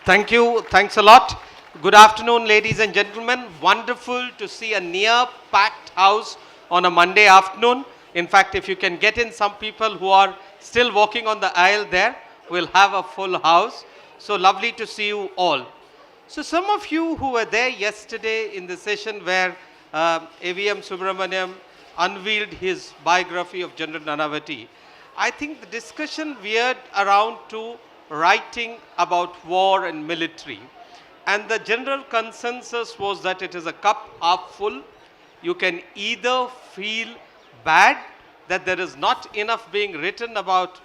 Thank you. Thanks a lot. Good afternoon, ladies and gentlemen. Wonderful to see a near packed house on a Monday afternoon. In fact, if you can get in some people who are still walking on the aisle there, we'll have a full house. So lovely to see you all. So some of you who were there yesterday in the session where AVM Subramaniam unveiled his biography of General Nanavati, I think the discussion veered around to writing about war and military. And the general consensus was that it is a cup half full. You can either feel bad that there is not enough being written about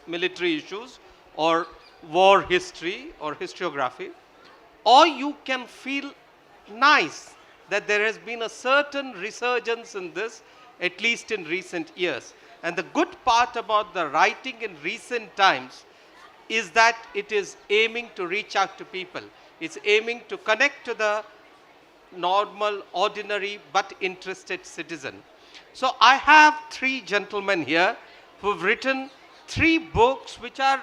military issues or war history or historiography, or you can feel nice that there has been a certain resurgence in this, at least in recent years. And the good part about the writing in recent times is that it is aiming to reach out to people. It's aiming to connect to the normal, ordinary, but interested citizen. So I have three gentlemen here who've written three books which are,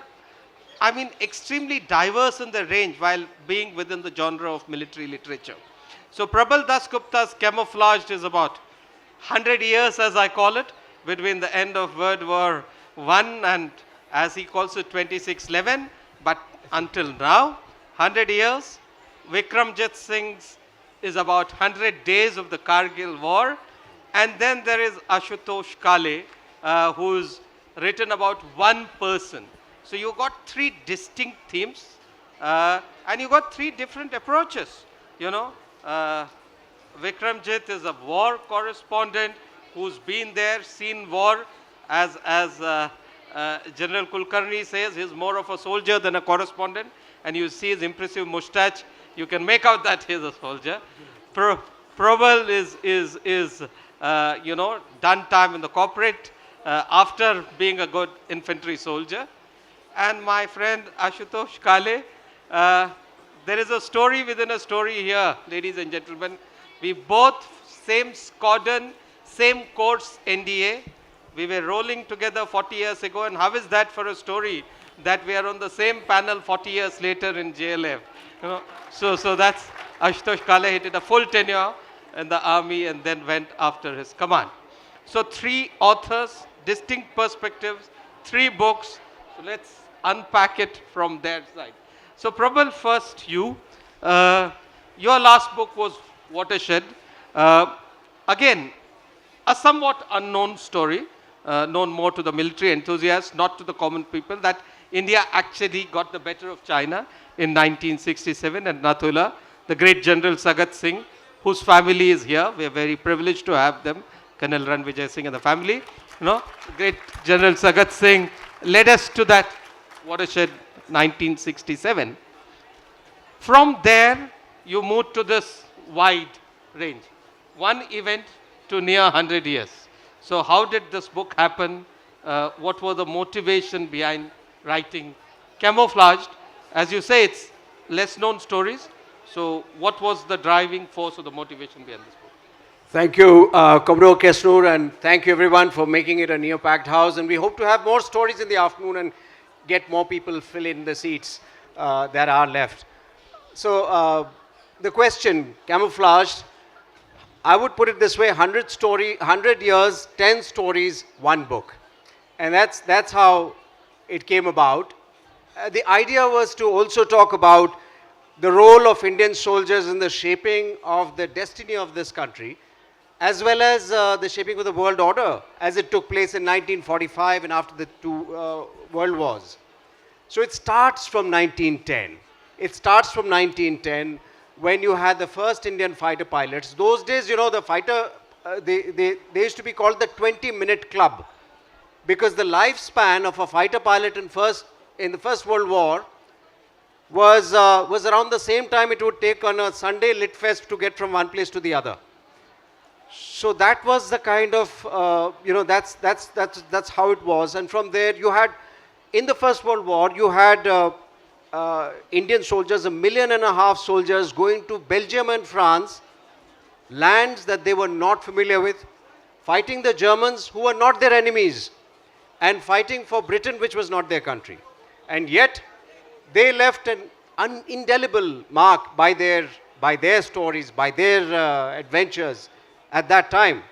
extremely diverse in their range while being within the genre of military literature. So Probal Dasgupta's Camouflaged is about 100 years, as I call it, between the end of World War I and, as he calls it, 2611, but until now, 100 years. Vikram Singh's is about 100 days of the Kargil War. And then there is Ashutosh Kale, who's written about one person. So you got three distinct themes, and you got three different approaches. Vikramjit is a war correspondent who's been there, seen war. As General Kulkarni says, he's more of a soldier than a correspondent. And you see his impressive mustache, you can make out that he's a soldier. Probal is done time in the corporate after being a good infantry soldier. And my friend Ashutosh Kale, there is a story within a story here, ladies and gentlemen. We both same squadron, same course NDA. We were rolling together 40 years ago, and how is that for a story that we are on the same panel 40 years later in JLF? So that's Ashutosh Kale. He did a full tenure in the army and then went after his command. So three authors, distinct perspectives, three books. So let's unpack it from their side. So Probal, first you. Your last book was Watershed. Again, a somewhat unknown story, known more to the military enthusiasts, not to the common people, that India actually got the better of China in 1967 at Nathula. The great General Sagat Singh, whose family is here. We are very privileged to have them, Colonel Ranvijay Singh and the family. The great General Sagat Singh led us to that Watershed 1967. From there, you moved to this wide range. One event to near 100 years. So how did this book happen? What was the motivation behind writing Camouflaged? As you say, it's less known stories. So what was the driving force or the motivation behind this book? Thank you, Kargil Kesnur, and thank you everyone for making it a near-packed house. And we hope to have more stories in the afternoon and get more people fill in the seats that are left. So the question, Camouflaged, I would put it this way: 100 years, 10 stories, one book. And that's how it came about. The idea was to also talk about the role of Indian soldiers in the shaping of the destiny of this country, as well as the shaping of the world order as it took place in 1945 and after the two world wars. So it starts from 1910. It starts from 1910 when you had the first Indian fighter pilots. Those days, the fighter, they used to be called the 20-minute club, because the lifespan of a fighter pilot in the First World War was around the same time it would take on a Sunday lit fest to get from one place to the other. So that was the kind of, that's how it was. And from there, you had, in the First World War, you had Indian soldiers, 1.5 million soldiers going to Belgium and France, lands that they were not familiar with, fighting the Germans who were not their enemies, and fighting for Britain, which was not their country. And yet, they left and indelible mark by their stories, by their adventures at that time.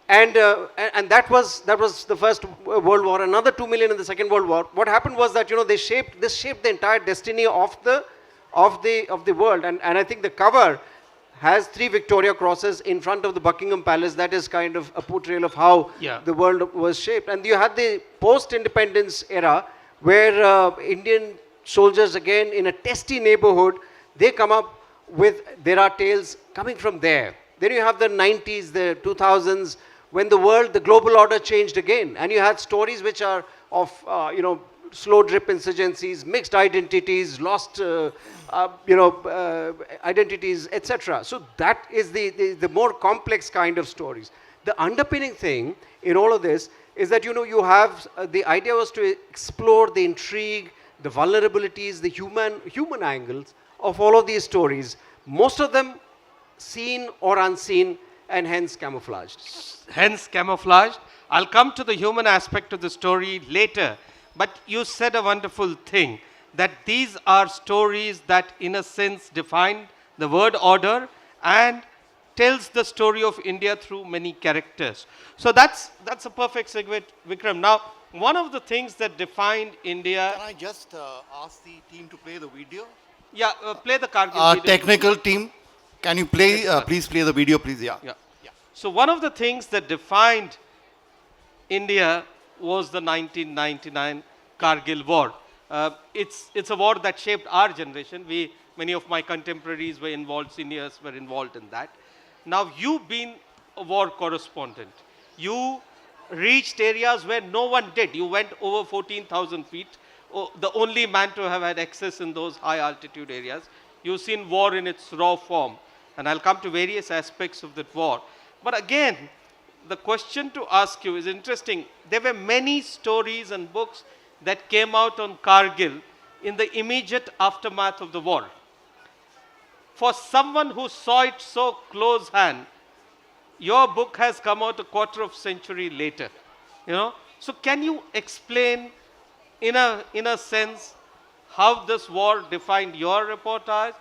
And that was the first World War. Another 2 million in the Second World War. What happened was that this shaped the entire destiny of the world. And I think the cover has 3 Victoria Crosses in front of the Buckingham Palace. That is kind of a portrayal of how Yeah. the world was shaped. And you had the post-independence era where Indian soldiers, again in a testy neighborhood, they come up with, there are tales coming from there. Then you have the 90s, the 2000s, when the global order changed again. And you had stories which are of, slow drip insurgencies, mixed identities, lost, identities, etc. So that is the more complex kind of stories. The underpinning thing in all of this is that, you have, the idea was to explore the intrigue, the vulnerabilities, the human angles of all of these stories. Most of them seen or unseen, and hence camouflaged. Hence camouflaged. I'll come to the human aspect of the story later. But you said a wonderful thing, that these are stories that in a sense define the word order and tells the story of India through many characters. So that's a perfect segue, Vikram. Now, one of the things that defined India... Can I just ask the team to play the video? Yeah, play the Kargil video. Technical team, can you play, please play the video, please? Yeah. Yeah. So one of the things that defined India was the 1999 Kargil War. It's a war that shaped our generation. Many of my contemporaries were involved, seniors were involved in that. Now, you've been a war correspondent. You reached areas where no one did. You went over 14,000 feet, the only man to have had access in those high altitude areas. You've seen war in its raw form. And I'll come to various aspects of that war. But again, the question to ask you is interesting. There were many stories and books that came out on Kargil in the immediate aftermath of the war. For someone who saw it so close hand, your book has come out a quarter of a century later. So can you explain in a sense how this war defined your reportage?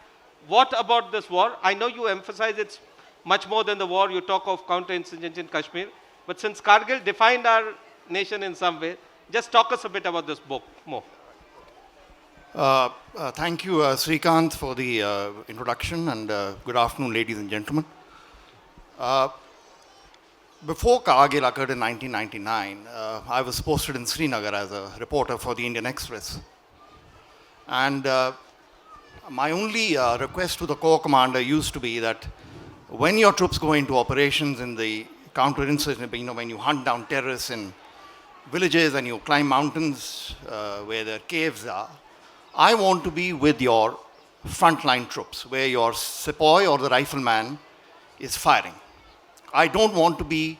What about this war? I know you emphasize it's much more than the war. You talk of counterinsurgency in Kashmir. But since Kargil defined our nation in some way, just talk us a bit about this book more. Thank you, Srikant, for the introduction, and good afternoon, ladies and gentlemen. Before Kargil occurred in 1999, I was posted in Srinagar as a reporter for the Indian Express. And my only request to the corps commander used to be that when your troops go into operations in the counterinsurgency, when you hunt down terrorists in villages and you climb mountains where their caves are, I want to be with your frontline troops, where your sepoy or the rifleman is firing. I don't want to be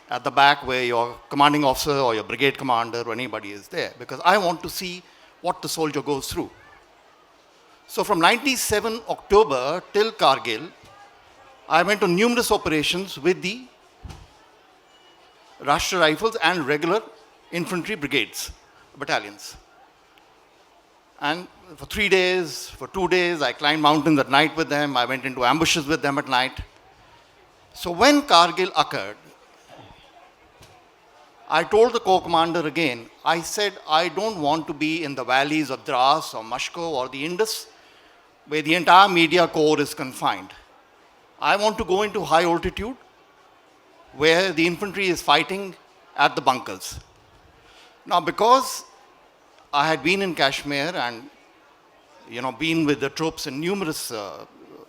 at the back where your commanding officer or your brigade commander or anybody is there, because I want to see what the soldier goes through. So from 97 October till Kargil, I went on numerous operations with the Rashtra Rifles and regular infantry brigades, battalions. And for 3 days, for 2 days, I climbed mountains at night with them. I went into ambushes with them at night. So when Kargil occurred, I told the corps commander again, I said, I don't want to be in the valleys of Dras or Mashko or the Indus, where the entire media corps is confined. I want to go into high altitude, where the infantry is fighting at the bunkers. Now, because I had been in Kashmir and been with the troops in numerous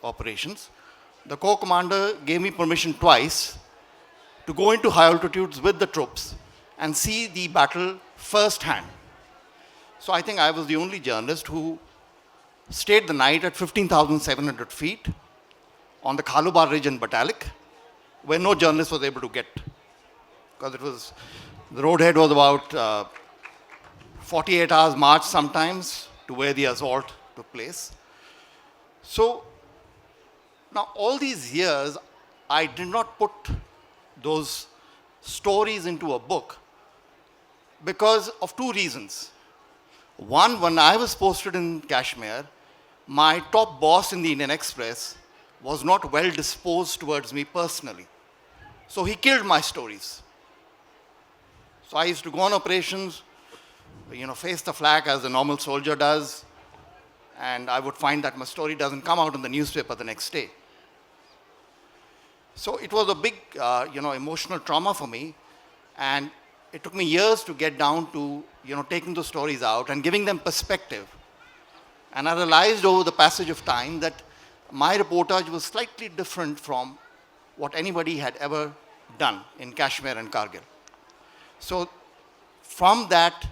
operations, the corps commander gave me permission twice to go into high altitudes with the troops and see the battle firsthand. So I think I was the only journalist who stayed the night at 15,700 feet on the Khalubar Ridge in Batalik, where no journalist was able to get, because the roadhead was about 48 hours march sometimes to where the assault took place. So now all these years, I did not put those stories into a book because of two reasons. One, when I was posted in Kashmir, my top boss in the Indian Express was not well disposed towards me personally. So he killed my stories. So I used to go on operations, face the flag as a normal soldier does, and I would find that my story doesn't come out in the newspaper the next day. So it was a big, emotional trauma for me, and it took me years to get down to, taking those stories out and giving them perspective. And I realized over the passage of time that my reportage was slightly different from what anybody had ever done in Kashmir and Kargil. So from that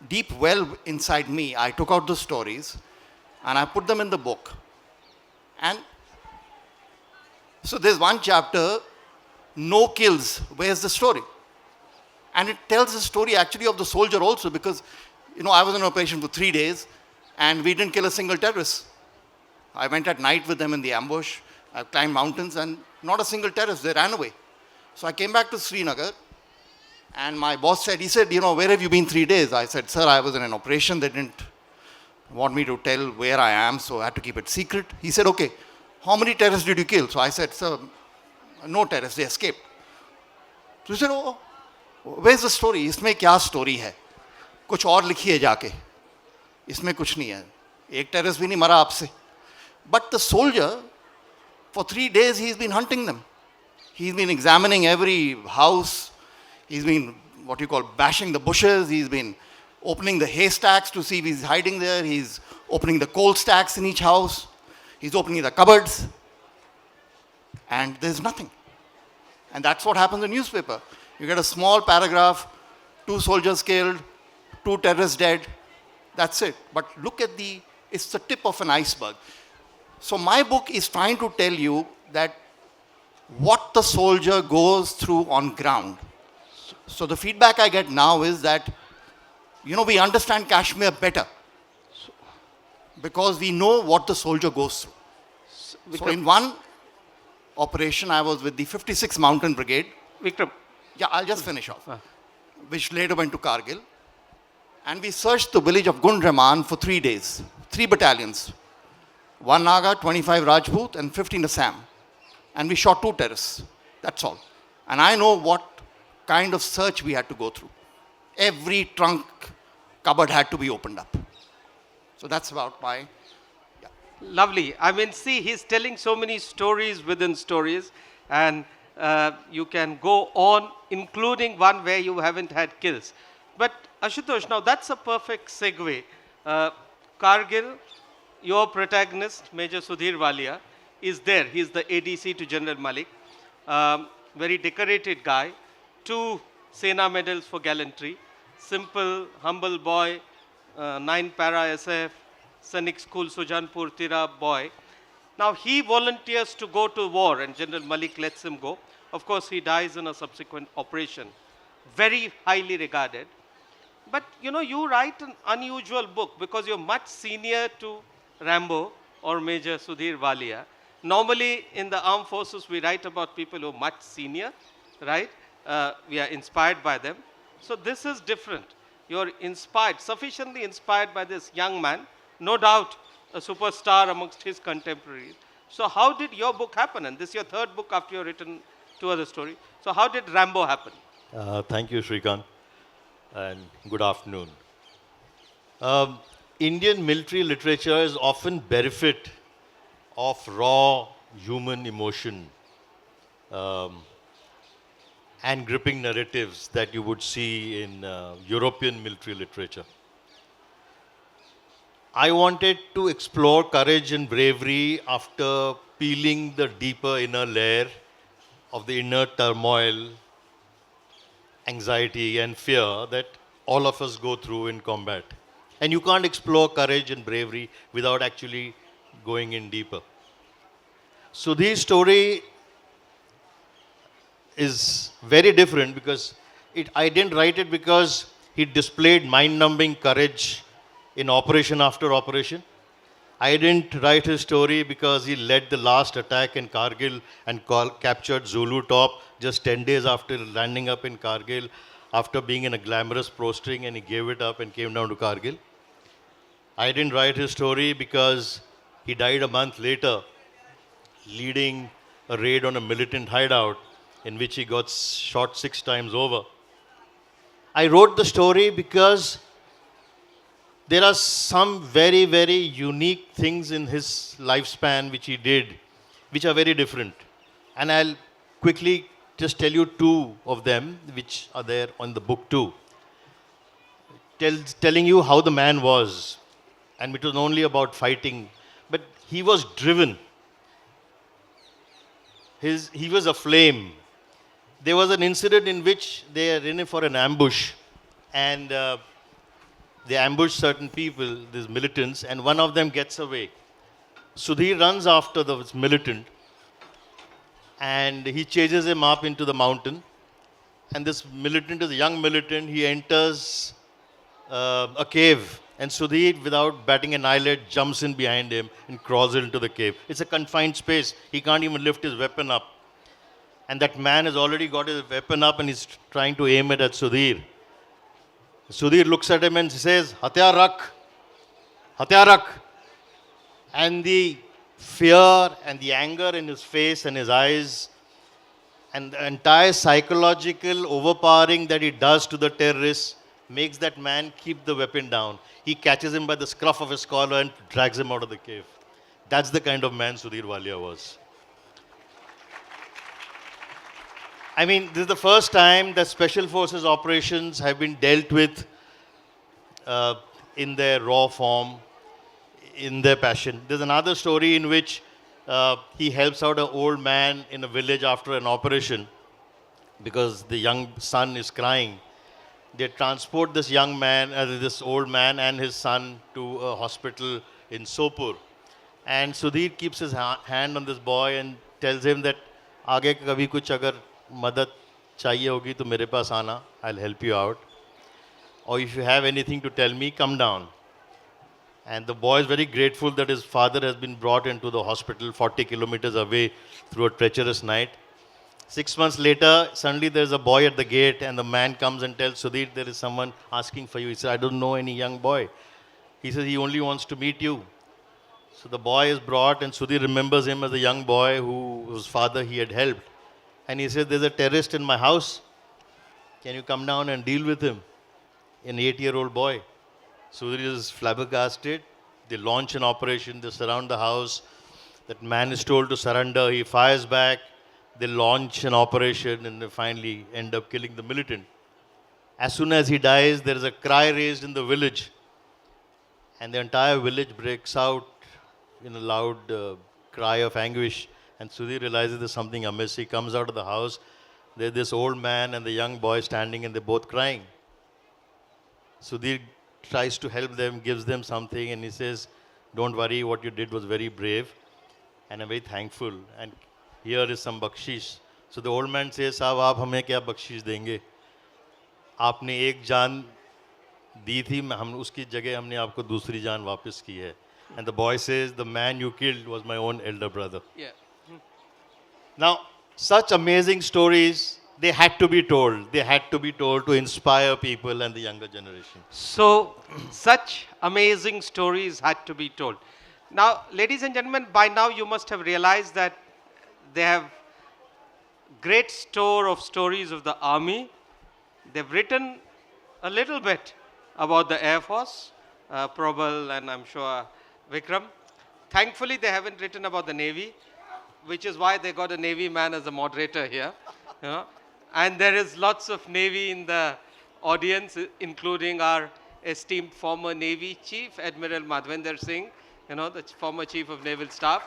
deep well inside me, I took out the stories and I put them in the book. And so there's one chapter, No Kills, where's the story? And it tells the story actually of the soldier also, because, I was in operation for 3 days and we didn't kill a single terrorist. I went at night with them in the ambush. I climbed mountains and not a single terrorist, they ran away. So I came back to Srinagar and my boss said, where have you been 3 days? I said, sir, I was in an operation. They didn't want me to tell where I am, so I had to keep it secret. He said, okay, how many terrorists did you kill? So I said, sir, no terrorists, they escaped. So he said, oh, where's the story? इसमें क्या story है? कुछ और लिखिए जाके. इसमें कुछ नहीं है. एक terrorist भी नहीं मरा आपसे. But the soldier, for 3 days, he's been hunting them. He's been examining every house. He's been, what you call, bashing the bushes. He's been opening the haystacks to see if he's hiding there. He's opening the coal stacks in each house. He's opening the cupboards. And there's nothing. And that's what happens in the newspaper. You get a small paragraph, 2 soldiers killed, 2 terrorists dead. That's it. But look at it's the tip of an iceberg. So my book is trying to tell you that what the soldier goes through on ground. So the feedback I get now is that, we understand Kashmir better because we know what the soldier goes through. So in one operation, I was with the 56th Mountain Brigade. Vikram. Yeah, I'll just finish off. Which later went to Kargil. And we searched the village of Gundraman for 3 days. 3 battalions. 1 Naga, 25 Rajput, and 15 Assam. And we shot 2 terrorists. That's all. And I know what kind of search we had to go through. Every trunk cupboard had to be opened up. So that's about my... Lovely. I mean, see, he's telling so many stories within stories, and you can go on, including one where you haven't had kills. But Ashutosh, now that's a perfect segue. Kargil, your protagonist, Major Sudhir Walia, is there. He's the ADC to General Malik. Very decorated guy. 2 Sena medals for gallantry. Simple, humble boy, 9 para SF, Sainik School, Sujanpur, Tira boy. Now he volunteers to go to war and General Malik lets him go. Of course, he dies in a subsequent operation. Very highly regarded. But you write an unusual book because you're much senior to Rambo or Major Sudhir Walia. Normally in the armed forces, we write about people who are much senior, right? We are inspired by them. So this is different. You're inspired, sufficiently inspired by this young man, no doubt a superstar amongst his contemporaries. So how did your book happen? And this is your 3rd book after you've written 2 other stories. So how did Rambo happen? Thank you, Srikant, and good afternoon. Indian military literature is often bereft of raw human emotion and gripping narratives that you would see in European military literature. I wanted to explore courage and bravery after peeling the deeper inner layer of the inner turmoil, anxiety and fear that all of us go through in combat. And you can't explore courage and bravery without actually going in deeper. Sudhir's story is very different because I didn't write it because he displayed mind-numbing courage in operation after operation. I didn't write his story because he led the last attack in Kargil and captured Zulu Top just 10 days after landing up in Kargil, after being in a glamorous pro-string, and he gave it up and came down to Kargil. I didn't write his story because He died a month later, leading a raid on a militant hideout in which he got shot 6 times over. I wrote the story because there are some very, very unique things in his lifespan which he did, which are very different. And I'll quickly just tell you two of them, which are there on the book too. Telling you how the man was. And it was only about fighting, but he was driven. He was aflame. There was an incident in which they are in for an ambush, and they ambush certain people, these militants, and one of them gets away. Sudhir runs after the militant, and he chases him up into the mountain. And this militant is a young militant. He enters a cave, and Sudhir, without batting an eyelid, jumps in behind him and crawls into the cave. It's a confined space. He can't even lift his weapon up. And that man has already got his weapon up and he's trying to aim it at Sudhir. Sudhir looks at him and says, "Hatyar rakh, hatyar rakh." And the fear and the anger in his face and his eyes and the entire psychological overpowering that he does to the terrorists makes that man keep the weapon down. He catches him by the scruff of his collar and drags him out of the cave. That's the kind of man Sudhir Walia was. I mean, this is the first time that special forces operations have been dealt with in their raw form, in their passion. There's another story in which he helps out an old man in a village after an operation because the young son is crying. They transport this young man, this old man and his son to a hospital in Sopur. And Sudhir keeps his hand on this boy and tells him that आगे कभी कुछ अगर मदद चाहिए होगी तो मेरे पास आना, I'll help you out. Or if you have anything to tell me, come down. And the boy is very grateful that his father has been brought into the hospital 40 kilometers away through a treacherous night. 6 months later, suddenly there's a boy at the gate and the man comes and tells Sudhir, there is someone asking for you. He said, I don't know any young boy. He says, he only wants to meet you. So the boy is brought and Sudhir remembers him as a young boy whose father he had helped. And he says, there's a terrorist in my house. Can you come down and deal with him? An 8-year-old boy. Sudhir is flabbergasted. They launch an operation. They surround the house. That man is told to surrender. He fires back. They launch an operation and they finally end up killing the militant. As soon as he dies, there is a cry raised in the village. And the entire village breaks out in a loud cry of anguish. And Sudhir realizes there's something amiss. He comes out of the house. There's this old man and the young boy standing and they're both crying. Sudhir tries to help them, gives them something, and he says, don't worry, what you did was very brave. And I'm very thankful. And here is some bakshish. So the old man says, साहब आप हमें क्या बख्शीश देंगे? आपने एक जान दी थी, हम उसकी जगह हमने आपको दूसरी जान वापस की है. And the boy says, the man you killed was my own elder brother. Yeah. Now, such amazing stories, they had to be told. They had to be told to inspire people and the younger generation. So, such amazing stories had to be told. Now, ladies and gentlemen, by now you must have realized that they have great store of stories of the army. They've written a little bit about the Air Force, Probal and I'm sure Vikram. Thankfully, they haven't written about the Navy, which is why they got a Navy man as a moderator here. You know? And there is lots of Navy in the audience, including our esteemed former Navy Chief, Admiral Madhvendra Singh, you know, the former Chief of Naval Staff,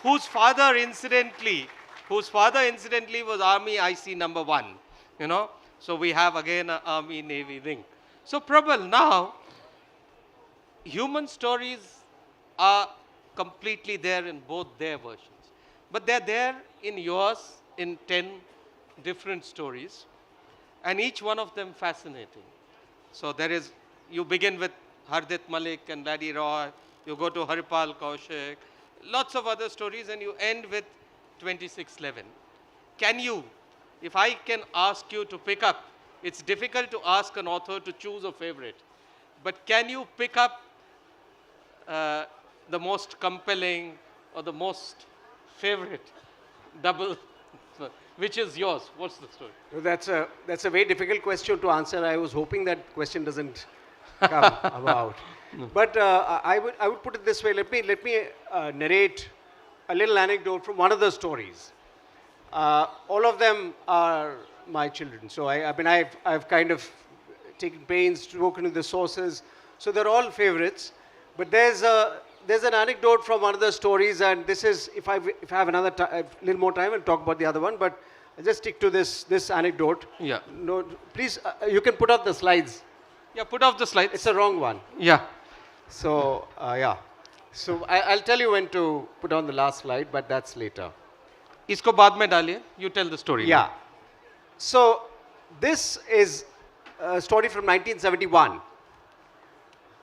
whose father incidentally was Army IC number 1, you know. So we have again an Army-Navy link. So Prabal, now, human stories are completely there in both their versions. But they're there in yours in 10 different stories, and each one of them fascinating. So there is, you begin with Hardit Malik and Laddie Roy, you go to Haripal Kaushik, lots of other stories, and you end with 2611. Can you, if I can ask you to pick up, it's difficult to ask an author to choose a favorite, but can you pick up the most compelling or the most favorite double? Which is yours? What's the story? That's a very difficult question to answer. I was hoping that question doesn't come about. But I would put it this way. Let me narrate a little anecdote from one of the stories. All of them are my children. So I've kind of taken pains to look into the sources. So they're all favorites. But there's an anecdote from one of the stories, and this is, if I have a little more time, I'll talk about the other one. But I'll just stick to this anecdote. Yeah. No, please, you can put up the slides. Yeah, put off the slides. It's a wrong one. Yeah. So yeah. So I'll tell you when to put on the last slide, but that's later. Isko baad mein daliye. You tell the story. Yeah. So this is a story from 1971.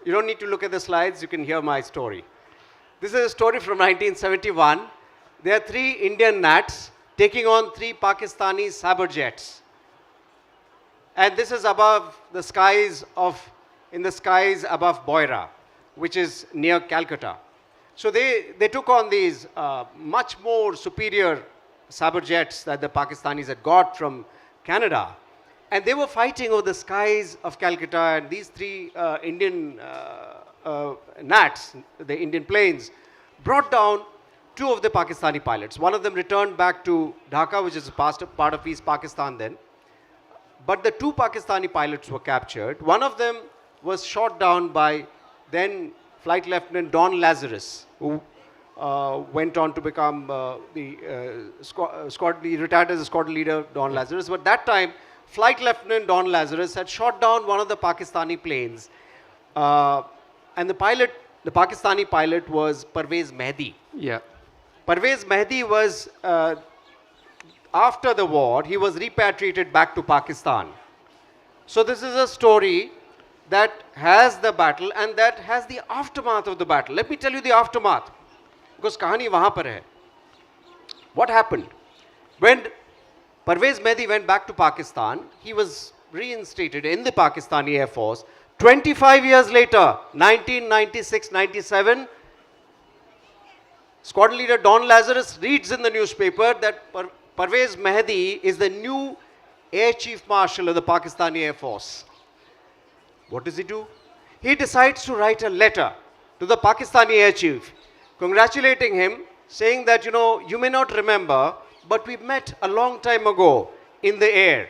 You don't need to look at the slides, you can hear my story. This is a story from 1971. There are 3 Indian Nats taking on 3 Pakistani sabre jets. And this is above the skies above Boira, which is near Calcutta. So they took on these much more superior sabre jets that the Pakistanis had got from Canada. And they were fighting over the skies of Calcutta, and these 3 Indian Nats, the Indian planes, brought down 2 of the Pakistani pilots. One of them returned back to Dhaka, which is a part of East Pakistan then. But the 2 Pakistani pilots were captured. One of them was shot down by then Flight Lieutenant Don Lazarus, who went on to become he retired as a squadron leader, Don Lazarus. But that time, Flight Lieutenant Don Lazarus had shot down one of the Pakistani planes. And the Pakistani pilot was Parvez Mehdi. Yeah. Parvez Mehdi was, after the war, he was repatriated back to Pakistan. So this is a story that has the battle and that has the aftermath of the battle. Let me tell you the aftermath, because kahani wahan par hai. What happened? When Parvez Mehdi went back to Pakistan, he was reinstated in the Pakistani Air Force. 25 years later, 1996-97, squadron leader Don Lazarus reads in the newspaper that Parvez Mehdi is the new Air Chief Marshal of the Pakistani Air Force. What does he do? He decides to write a letter to the Pakistani Air Chief, congratulating him, saying that, you may not remember, but we met a long time ago in the air.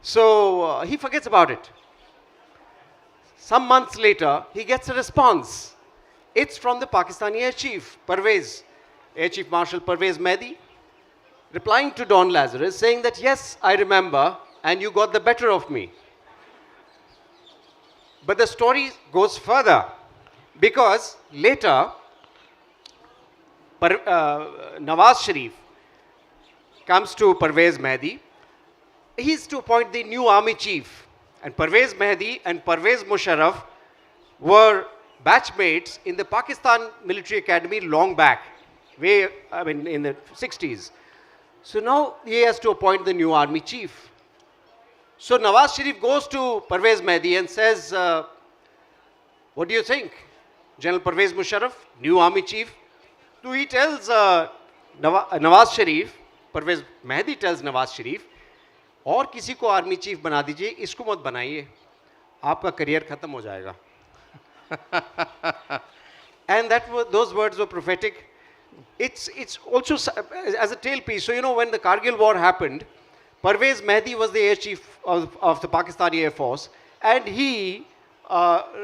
So he forgets about it. Some months later, he gets a response. It's from the Pakistani Air Chief, Air Chief Marshal Parvez Mehdi, replying to Don Lazarus, saying that, yes, I remember, and you got the better of me. But the story goes further, because later, Nawaz Sharif comes to Parvez Mehdi. He's to appoint the new army chief. And Parvez Mehdi and Parvez Musharraf were batchmates in the Pakistan Military Academy long back, in the 60s. So now he has to appoint the new army chief. So Nawaz Sharif goes to Parvez Mehdi and says, what do you think? General Parvez Musharraf, new army chief. So he tells Nawaz Sharif, Parvez Mehdi tells Nawaz Sharif, और किसी को army chief बना दीजिए, इसको मत बनाइए, आपका career खत्म हो जाएगा. And those words were prophetic. It's also as a tailpiece. So when the Kargil war happened, Parvez Mehdi was the air chief of the Pakistani Air Force, and he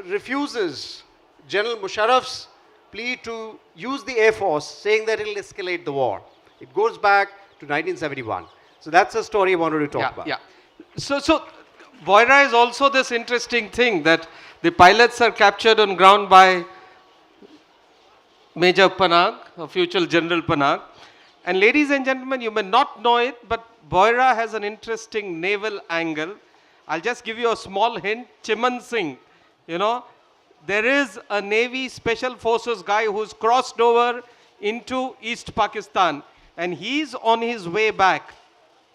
refuses General Musharraf's plea to use the Air Force, saying that it will escalate the war. It goes back to 1971. So that's a story I wanted to talk about. Yeah. So Boira is also this interesting thing that the pilots are captured on ground by Major Panag, or future General Panag. And ladies and gentlemen, you may not know it, but Boira has an interesting naval angle. I'll just give you a small hint. Chiman Singh, there is a Navy Special Forces guy who's crossed over into East Pakistan, and he's on his way back.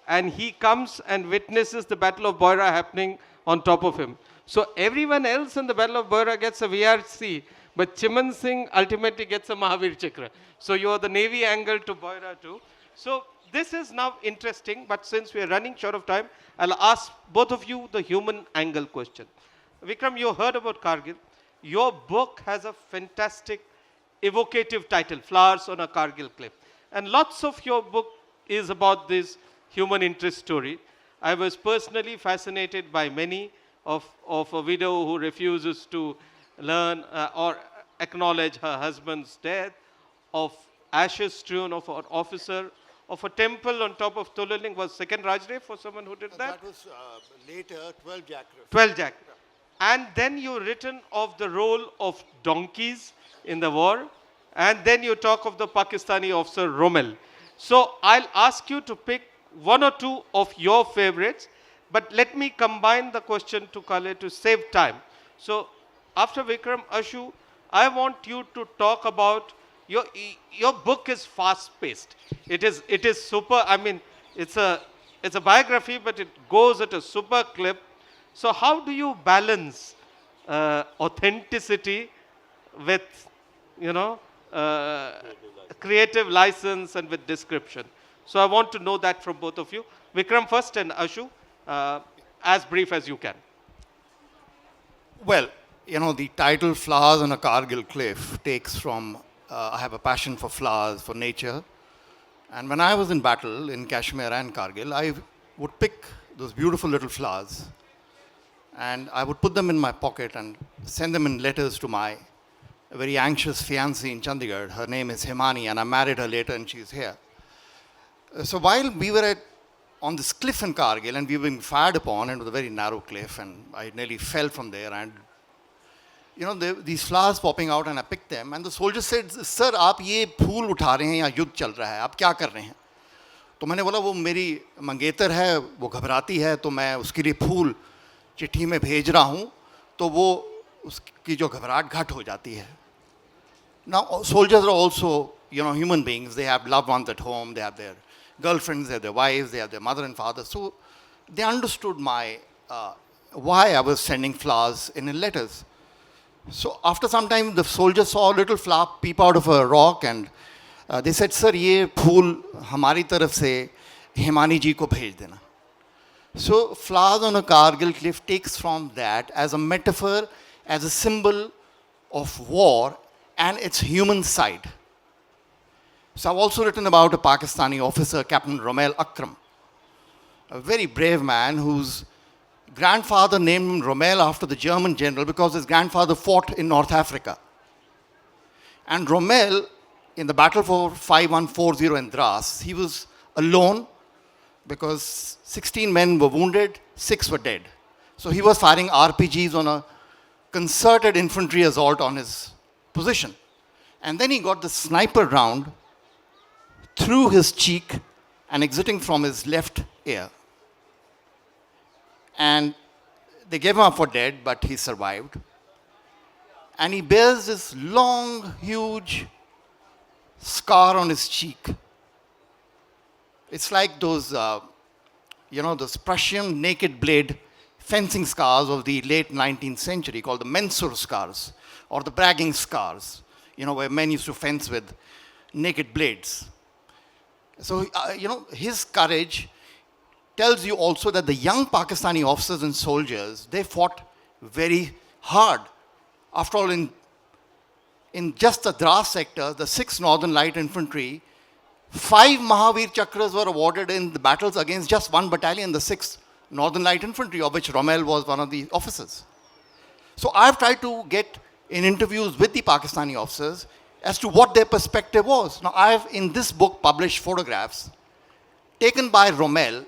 And he comes and witnesses the Battle of Boira happening on top of him. So everyone else in the Battle of Boira gets a VRC, but Chiman Singh ultimately gets a Mahavir Chakra. So you are the Navy angle to Boira too. So this is now interesting, but since we are running short of time, I'll ask both of you the human angle question. Vikram, you heard about Kargil. Your book has a fantastic evocative title, Flowers on a Kargil Cliff. And lots of your book is about this human interest story. I was personally fascinated by many of a widow who refuses to learn or acknowledge her husband's death, of ashes strewn of an officer, of a temple on top of Tulaling. Was second Rajdev for someone who did that? That was later 12 Jack. 12 Jack. And then you written of the role of donkeys in the war. And then you talk of the Pakistani officer Rommel. So I'll ask you to pick one or two of your favorites. But let me combine the question to Kale to save time. So after Vikram, Ashu, I want you to talk about your book is fast paced. It is super. I mean, it's a biography, but it goes at a super clip. So how do you balance authenticity with, creative license and with description? So I want to know that from both of you. Vikram first and Ashu, as brief as you can. Well, the title Flowers on a Kargil Cliff takes from, I have a passion for flowers, for nature. And when I was in battle in Kashmir and Kargil, I would pick those beautiful little flowers and I would put them in my pocket and send them in letters to my very anxious fiancée in Chandigarh. Her name is Himani and I married her later and she's here. So while we were on this cliff in Kargil and we were being fired upon, and it was a very narrow cliff and I nearly fell from there, and these flowers popping out and I picked them and the soldier said, sir, आप ये फूल उठा रहे हैं, यहाँ युद्ध चल रहा है, आप क्या कर रहे हैं? तो मैंने बोला वो मेरी मंगेतर है, वो घबराती है तो मैं उसके लिए फूल चिट्ठी में भेज रहा हूँ तो वो उसकी जो घबराहट घट हो जाती है. Now soldiers are also human beings. They have loved ones at home, they have their girlfriends, they have their wives, they have their mother and father. So they understood my why I was sending flowers in letters. So after some time, the soldiers saw a little flower peep out of a rock and they said, sir, ये फूल हमारी तरफ से हिमानी जी को भेज देना. So Flowers on a Kargil Cliff takes from that as a metaphor, as a symbol of war and its human side. So I've also written about a Pakistani officer, Captain Rommel Akram, a very brave man whose grandfather named him Rommel after the German general because his grandfather fought in North Africa. And Rommel, in the battle for 5140 in Dras, he was alone because 16 men were wounded, 6 were dead. So he was firing RPGs on a concerted infantry assault on his position. And then he got the sniper round through his cheek and exiting from his left ear. And they gave him up for dead, but he survived. And he bears this long, huge scar on his cheek. It's like those, those Prussian naked blade fencing scars of the late 19th century called the Mensur scars or the bragging scars, where men used to fence with naked blades. So, his courage tells you also that the young Pakistani officers and soldiers, they fought very hard. After all, in just the Dras sector, the 6th Northern Light Infantry, 5 Mahavir Chakras were awarded in the battles against just one battalion, the 6th Northern Light Infantry, of which Rommel was one of the officers. So I've tried to get in interviews with the Pakistani officers as to what their perspective was. Now, I've in this book published photographs taken by Rommel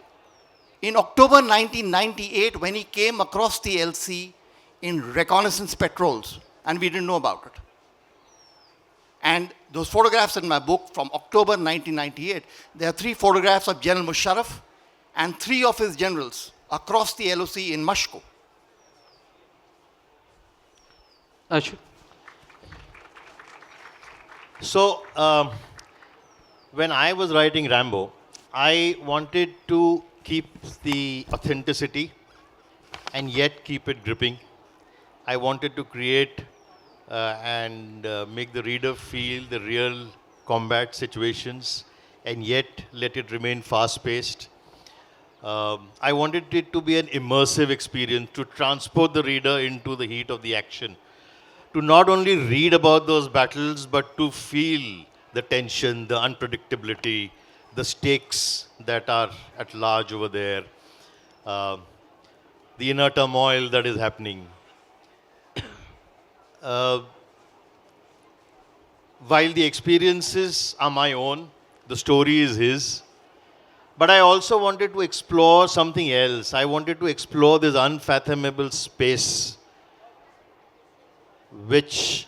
in October 1998 when he came across the LC in reconnaissance patrols and we didn't know about it. And those photographs in my book from October 1998, there are 3 photographs of General Musharraf and 3 of his generals across the LOC in Mashko. Ashu. So, when I was writing Rambo, I wanted to keep the authenticity and yet keep it gripping. I wanted to create and make the reader feel the real combat situations and yet let it remain fast-paced. I wanted it to be an immersive experience to transport the reader into the heat of the action, to not only read about those battles, but to feel the tension, the unpredictability, the stakes that are at large over there, uh, the inner turmoil that is happening. Uh, while the experiences are my own, the story is his. But I also wanted to explore something else. I wanted to explore this unfathomable space, which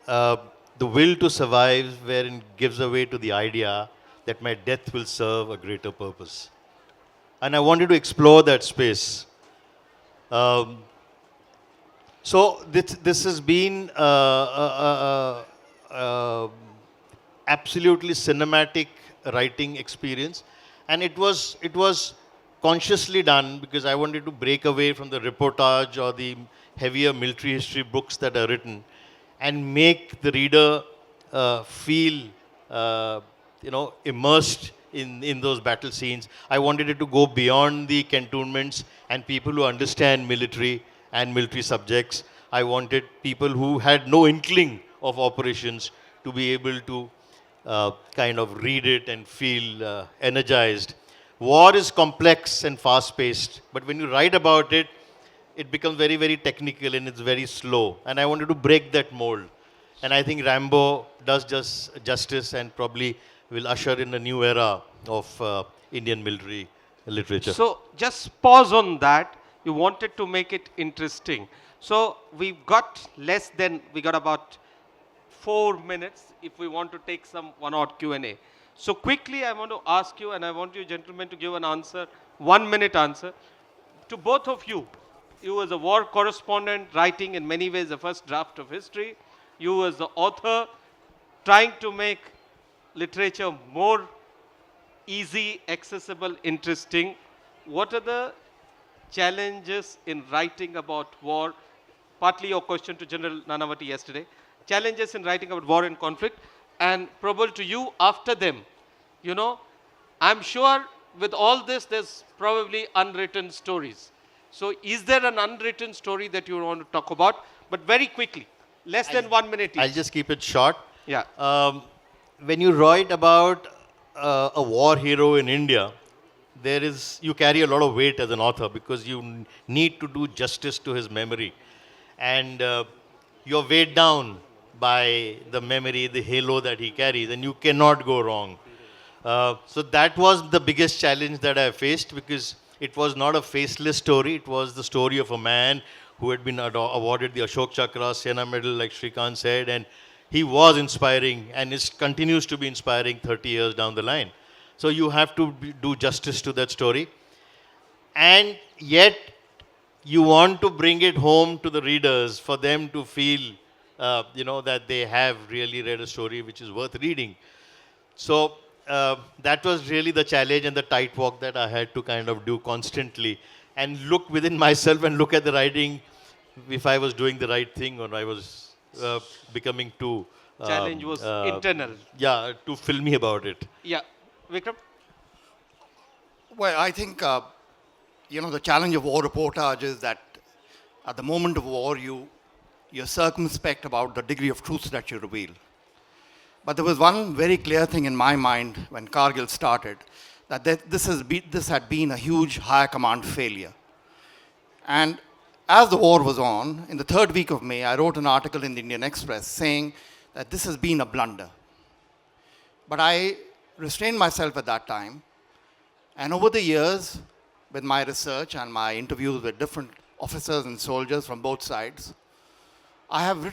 uh, the will to survive, wherein gives away to the idea that my death will serve a greater purpose. And I wanted to explore that space. Um, this has been absolutely cinematic writing experience, and it was consciously done because I wanted to break away from the reportage or the heavier military history books that are written, and make the reader feel immersed in those battle scenes. I wanted it to go beyond the cantonments and people who understand military and military subjects. I wanted people who had no inkling of operations to be able to kind of read it and feel energized. War is complex and fast paced, but when you write about it, it becomes very, very technical and it's very slow. And I wanted to break that mold. And I think Rambo does just justice and probably will usher in a new era of Indian military literature. So just pause on that. You wanted to make it interesting. So we got about 4 minutes if we want to take some one-odd Q&A. So quickly I want to ask you, and I want you gentlemen to give an answer, 1 minute answer, to both of you. You as a war correspondent writing in many ways the first draft of history. You as the author trying to make literature more easy, accessible, interesting. What are the challenges in writing about war? Partly your question to General Nanavati yesterday. Challenges in writing about war and conflict. And Probal, to you after them. I'm sure with all this, there's probably unwritten stories. So is there an unwritten story that you want to talk about? But very quickly, less than 1 minute each. I'll just keep it short. Yeah. When you write about a war hero in India, you carry a lot of weight as an author because you need to do justice to his memory. And you're weighed down by the memory, the halo that he carries, and you cannot go wrong. So that was the biggest challenge that I faced, because it was not a faceless story. It was the story of a man who had been awarded the Ashok Chakra, Sena Medal, like Srikant said, and he was inspiring and continues to be inspiring 30 years down the line. So you have to do justice to that story. And yet, you want to bring it home to the readers for them to feel, that they have really read a story which is worth reading. So that was really the challenge and the tight walk that I had to kind of do constantly, and look within myself and look at the writing if I was doing the right thing or I was becoming too... Challenge was internal. Yeah, too filmy about it. Yeah. Vikram? Well, I think, the challenge of war reportage is that at the moment of war, you're circumspect about the degree of truth that you reveal. But there was one very clear thing in my mind when Kargil started, that this had been a huge higher command failure. And as the war was on, in the third week of May, I wrote an article in the Indian Express saying that this has been a blunder. But I restrained myself at that time. And over the years, with my research and my interviews with different officers and soldiers from both sides, I have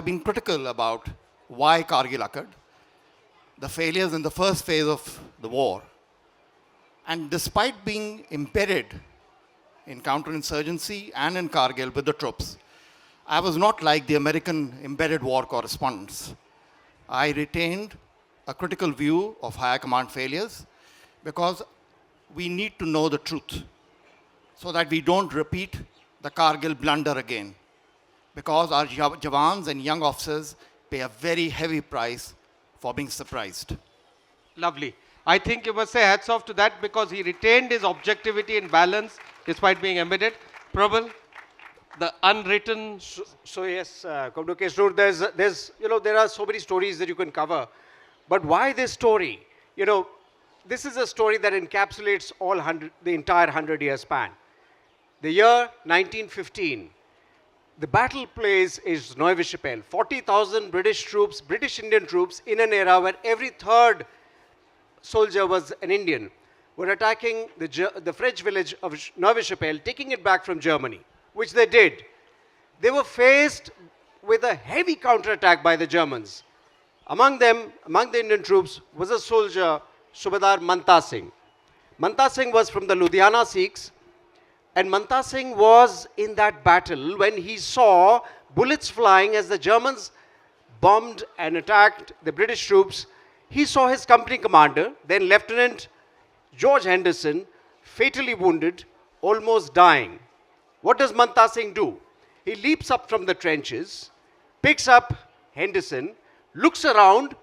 been critical about why Kargil occurred, the failures in the first phase of the war. And despite being embedded in counterinsurgency and in Kargil with the troops, I was not like the American embedded war correspondents. I retained a critical view of higher command failures because we need to know the truth so that we don't repeat the Kargil blunder again. because our jawans and young officers pay a very heavy price for being surprised. Lovely. I think you must say hats off to that because he retained his objectivity and balance despite being embedded. Probal, the unwritten. So yes, Commodore Kesnur, there are so many stories that you can cover. But why this story? This is a story that encapsulates the entire 100-year span. The year 1915, the battle place is Neuve-Chapelle. 40,000 British troops, British Indian troops, in an era where every third soldier was an Indian, were attacking the French village of Neuve-Chapelle, taking it back from Germany, which they did. They were faced with a heavy counterattack by the Germans. Among them, among the Indian troops, was a soldier, Subadar Manta Singh. Manta Singh was from the Ludhiana Sikhs, and Manta Singh was in that battle when he saw bullets flying as the Germans bombed and attacked the British troops. He saw his company commander, then Lieutenant George Henderson, fatally wounded, almost dying. What does Manta Singh do? He leaps up from the trenches, picks up Henderson, looks around,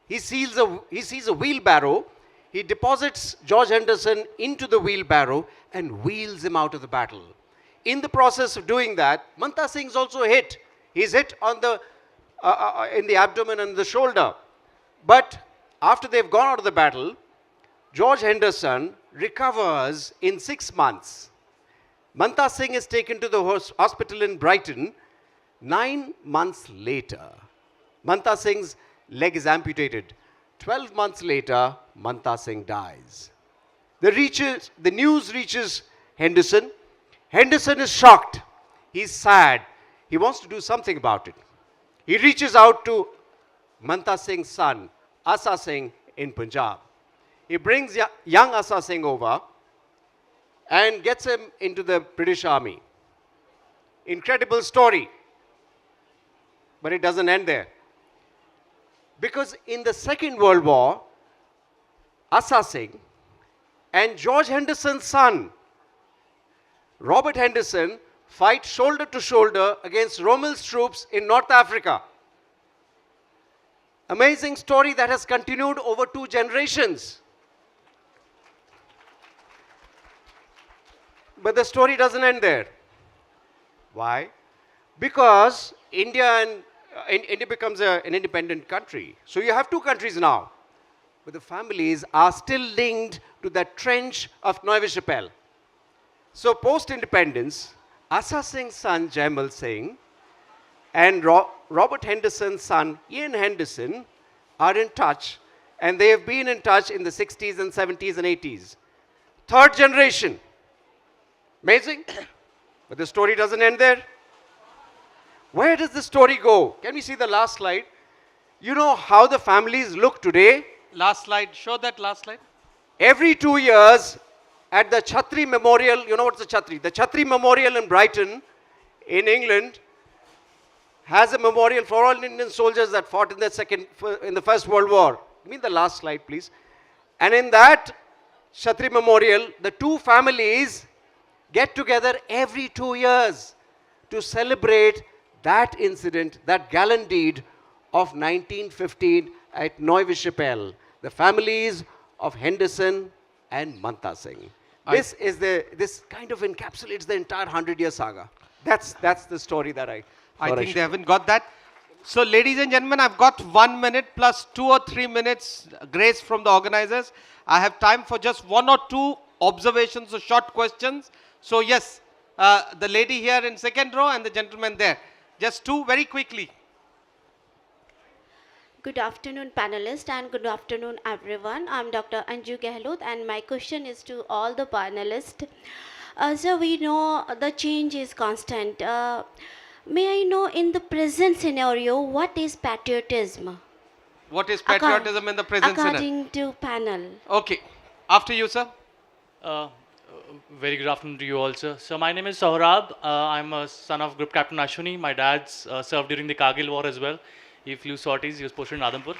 he sees a wheelbarrow, he deposits George Henderson into the wheelbarrow and wheels him out of the battle. In the process of doing that, Manta Singh is also hit. He's hit on in the abdomen and the shoulder. But after they've gone out of the battle, George Henderson recovers in 6 months. Manta Singh is taken to the hospital in Brighton. 9 months later, Manta Singh's leg is amputated. 12 months later, Manta Singh dies. The news reaches Henderson. Henderson is shocked. He's sad. He wants to do something about it. He reaches out to Manta Singh's son, Asa Singh, in Punjab. He brings young Asa Singh over and gets him into the British Army. Incredible story. But it doesn't end there. Because in the Second World War, Asa Singh and George Henderson's son, Robert Henderson, fight shoulder to shoulder against Rommel's troops in North Africa. Amazing story that has continued over 2 generations. But the story doesn't end there. Why? Because India becomes an independent country. So you have 2 countries now. But the families are still linked to that trench of Neuve-Chapelle. So post-independence, Asa Singh's son, Jaimal Singh, and Robert Henderson's son, Ian Henderson, are in touch. And they have been in touch in the 60s and 70s and 80s. 3rd generation. Amazing. But the story doesn't end there. Where does the story go? Can we see the last slide? You know how the families look today? Last slide. Show that last slide. Every 2 years at the Chhatri Memorial, you know what's the Chhatri? The Chhatri Memorial in Brighton, in England, has a memorial for all Indian soldiers that fought in the First World War. Give me the last slide, please. And in that Chhatri Memorial, the 2 families get together every 2 years to celebrate that incident, that gallant deed of 1915 at Neuve-Chapelle. The families of Henderson and Manta Singh. This kind of encapsulates the entire 100-year saga. That's the story that I think they haven't got that. So, ladies and gentlemen, I've got 1 minute plus 2 or 3 minutes grace from the organizers. I have time for just 1 or 2 observations or short questions. So, yes, the lady here in second row and the gentleman there. Just 2 very quickly. Good afternoon, panelists, and good afternoon, everyone. I'm Dr. Anju Gehlot, and my question is to all the panelists. So we know the change is constant. May I know, in the present scenario, what is patriotism? What is patriotism in the present scenario? According to panel. Okay. After you, sir. Very good afternoon to you all, sir. So my name is Sohrab. I'm a son of Group Captain Ashwini. My dad served during the Kargil War as well. He flew sorties. He was posted in Adhampur.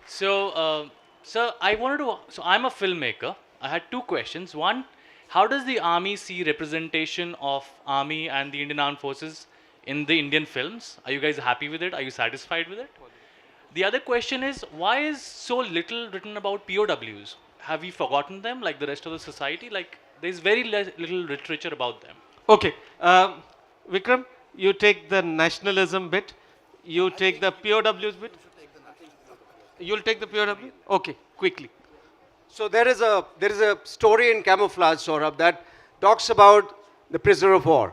Sir, so I'm a filmmaker. I had 2 questions. One, how does the army see representation of army and the Indian Armed Forces in the Indian films? Are you guys happy with it? Are you satisfied with it? The other question is, why is so little written about POWs? Have we forgotten them like the rest of the society? Like, there's very little literature about them. Okay. Vikram, you take the nationalism bit. You take the POWs bit. You'll take the POW? Okay, quickly. So there is a story in Camouflaged, Saurabh, that talks about the prisoner of war.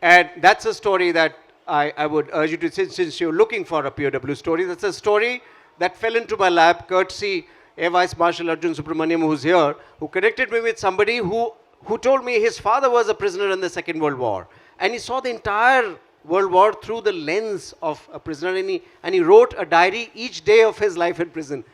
And that's a story that I would urge you to, since you're looking for a POW story, that's a story that fell into my lap, courtesy Air Vice Marshal Arjun Subramaniam, who's here, who connected me with somebody who told me his father was a prisoner in the Second World War. And he saw the entire World War through the lens of a prisoner, and he wrote a diary each day of his life in prison.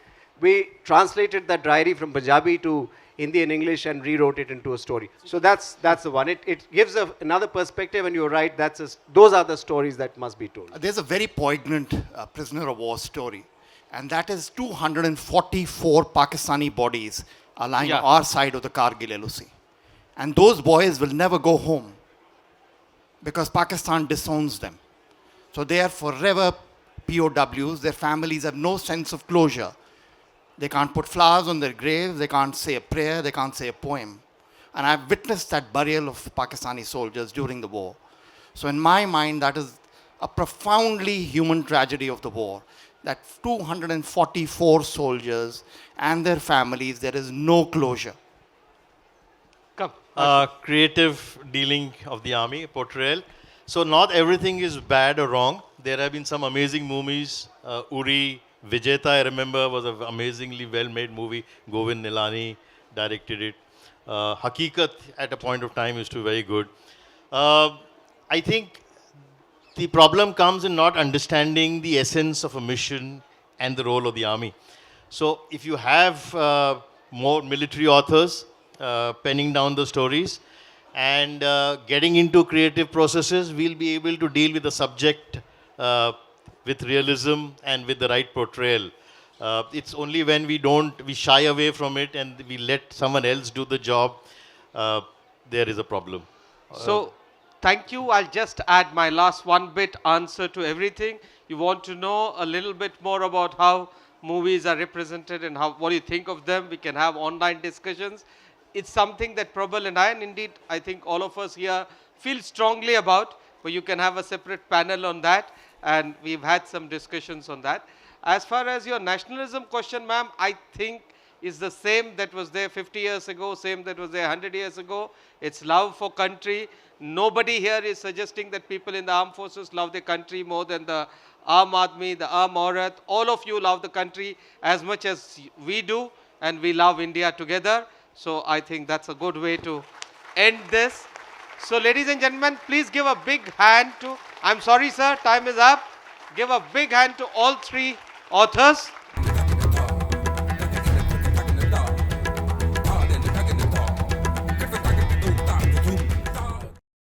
We translated that diary from Punjabi to Hindi and English and rewrote it into a story. So that's the one. It gives another perspective, and you're right, those are the stories that must be told. There's a very poignant prisoner of war story, and that is 244 Pakistani bodies are lying on our side of the Kargil LOC. And those boys will never go home because Pakistan disowns them. So they are forever POWs. Their families have no sense of closure. They can't put flowers on their graves. They can't say a prayer. They can't say a poem. And I've witnessed that burial of Pakistani soldiers during the war. So in my mind, that is a profoundly human tragedy of the war. That 244 soldiers and their families, there is no closure. Come. Creative dealing of the army, portrayal. So not everything is bad or wrong. There have been some amazing movies. Uri, Vijeta, I remember, was an amazingly well-made movie. Govind Nilani directed it. Hakikat, at a point of time, used to be very good. I think the problem comes in not understanding the essence of a mission and the role of the army. So if you have more military authors penning down the stories and getting into creative processes, we'll be able to deal with the subject with realism and with the right portrayal. It's only when we shy away from it and we let someone else do the job, there is a problem. So, thank you. I'll just add my last one bit answer to everything. You want to know a little bit more about how movies are represented and what do you think of them? We can have online discussions. It's something that Probal and I, and indeed I think all of us here, feel strongly about, but you can have a separate panel on that, and we've had some discussions on that. As far as your nationalism question, ma'am, I think is the same that was there 50 years ago, same that was there 100 years ago. It's love for country. Nobody here is suggesting that people in the armed forces love their country more than the Aam Aadmi, the Aam Aurat. All of you love the country as much as we do, and we love India together. So I think that's a good way to end this. So ladies and gentlemen, please give a big hand to, I'm sorry sir, time is up. Give a big hand to all three authors.